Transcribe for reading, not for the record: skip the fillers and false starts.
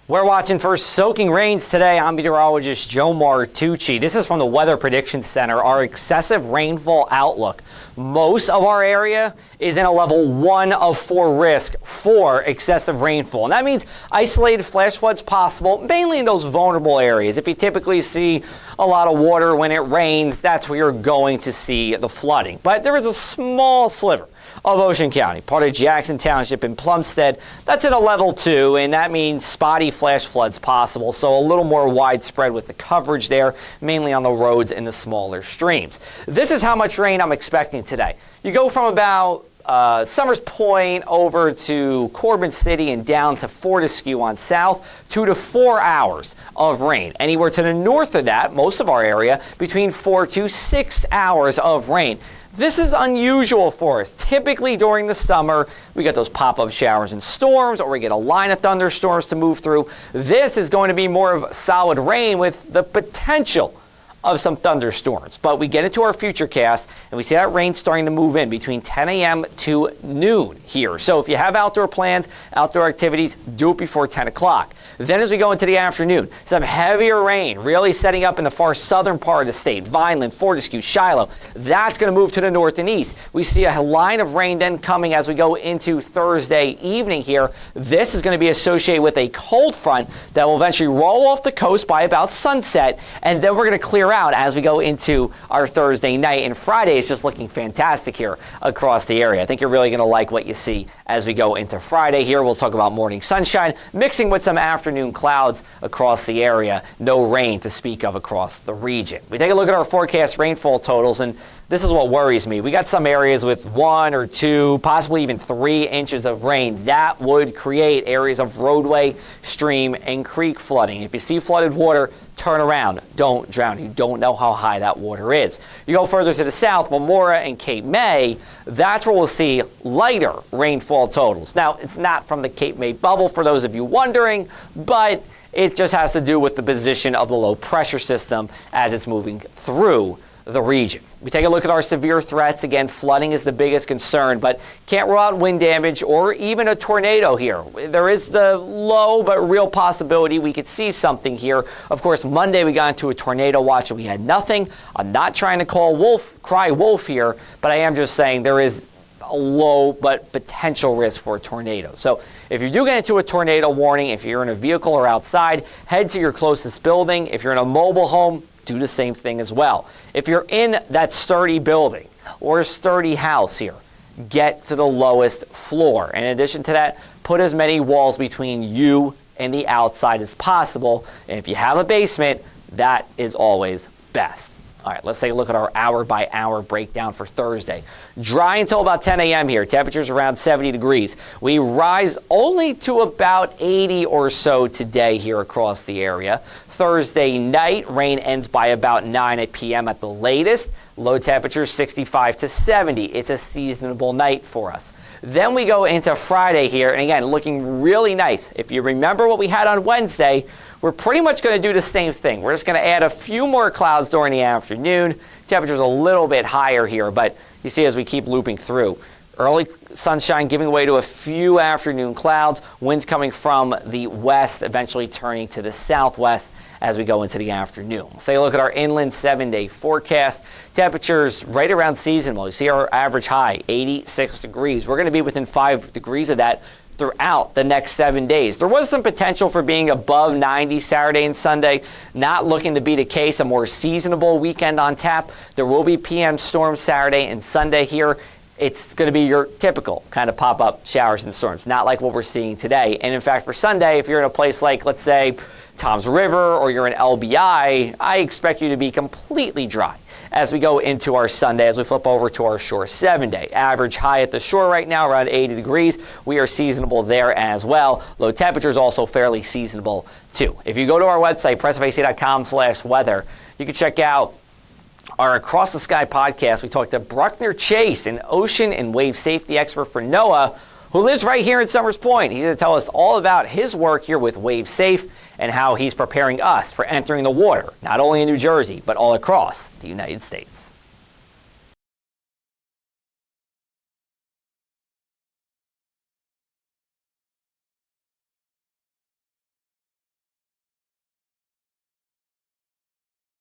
We're watching for soaking rains today. I'm meteorologist Joe Martucci. This is from the Weather Prediction Center, our excessive rainfall outlook. Most of our area is in a level 1 of 4 risk for excessive rainfall. And that means isolated flash floods possible, mainly in those vulnerable areas. If you typically see a lot of water when it rains, that's where you're going to see the flooding. But there is a small sliver of Ocean County, part of Jackson Township in Plumstead. That's at a level 2, and that means spotty flash floods possible, so a little more widespread with the coverage there, mainly on the roads and the smaller streams. This is how much rain I'm expecting today. You go from about Summers Point over to Corbin City and down to Fortescue on south, 2 to 4 hours of rain. Anywhere to the north of that, most of our area, between 4 to 6 hours of rain. This is unusual for us. Typically during the summer, we get those pop-up showers and storms, or we get a line of thunderstorms to move through. This is going to be more of solid rain with the potential of some thunderstorms. But we get into our futurecast and we see that rain starting to move in between 10 a.m. to noon here. So if you have outdoor plans, outdoor activities, do it before 10 o'clock. Then as we go into the afternoon, some heavier rain really setting up in the far southern part of the state, Vineland, Fortescue, Shiloh. That's going to move to the north and east. We see a line of rain then coming as we go into Thursday evening here. This is going to be associated with a cold front that will eventually roll off the coast by about sunset, and then we're going to clear out as we go into our Thursday night. And Friday is just looking fantastic here across the area. I think you're really going to like what you see as we go into Friday here. We'll talk about morning sunshine mixing with some afternoon clouds across the area. No rain to speak of across the region. We take a look at our forecast rainfall totals, and this is what worries me. We got some areas with 1 or 2, possibly even 3 inches of rain. That would create areas of roadway, stream, and creek flooding. If you see flooded water, turn around. Don't drown. You don't know how high that water is. You go further to the south, Memora and Cape May, that's where we'll see lighter rainfall totals. Now, it's not from the Cape May bubble for those of you wondering, but it just has to do with the position of the low pressure system as it's moving through the region. We take a look at our severe threats. Again, flooding is the biggest concern, but can't rule out wind damage or even a tornado here. There is the low but real possibility we could see something here. Of course, Monday we got into a tornado watch and we had nothing. I'm not trying to cry wolf here, but I am just saying there is a low but potential risk for a tornado. So if you do get into a tornado warning, if you're in a vehicle or outside, head to your closest building. If you're in a mobile home, do the same thing as well. If you're in that sturdy building or a sturdy house here, get to the lowest floor. In addition to that, put as many walls between you and the outside as possible. And if you have a basement, that is always best. All right, let's take a look at our hour-by-hour breakdown for Thursday. Dry until about 10 a.m. here. Temperatures around 70 degrees. We rise only to about 80 or so today here across the area. Thursday night, rain ends by about 9 p.m. at the latest. Low temperatures 65 to 70. It's a seasonable night for us. Then we go into Friday here, and again, looking really nice. If you remember what we had on Wednesday, we're pretty much going to do the same thing. We're just going to add a few more clouds during the afternoon. Temperatures a little bit higher here, but you see as we keep looping through. Early sunshine giving way to a few afternoon clouds. Winds coming from the west, eventually turning to the southwest as we go into the afternoon. Let's take a look at our inland 7-day forecast. Temperatures right around seasonal. You see our average high, 86 degrees. We're going to be within 5 degrees of that throughout the next 7 days. There was some potential for being above 90 Saturday and Sunday. Not looking to be the case. A more seasonable weekend on tap. There will be PM storms Saturday and Sunday here. It's going to be your typical kind of pop-up showers and storms, not like what we're seeing today. And in fact, for Sunday, if you're in a place like, let's say, Tom's River or you're in LBI, I expect you to be completely dry as we go into our Sunday, as we flip over to our shore 7-day. Average high at the shore right now, around 80 degrees. We are seasonable there as well. Low temperatures also fairly seasonable too. If you go to our website, pressofac.com/weather, you can check out our Across the Sky podcast. We talked to Bruckner Chase, an ocean and wave safety expert for NOAA, who lives right here in Summers Point. He's going to tell us all about his work here with Wave Safe and how he's preparing us for entering the water, not only in New Jersey, but all across the United States.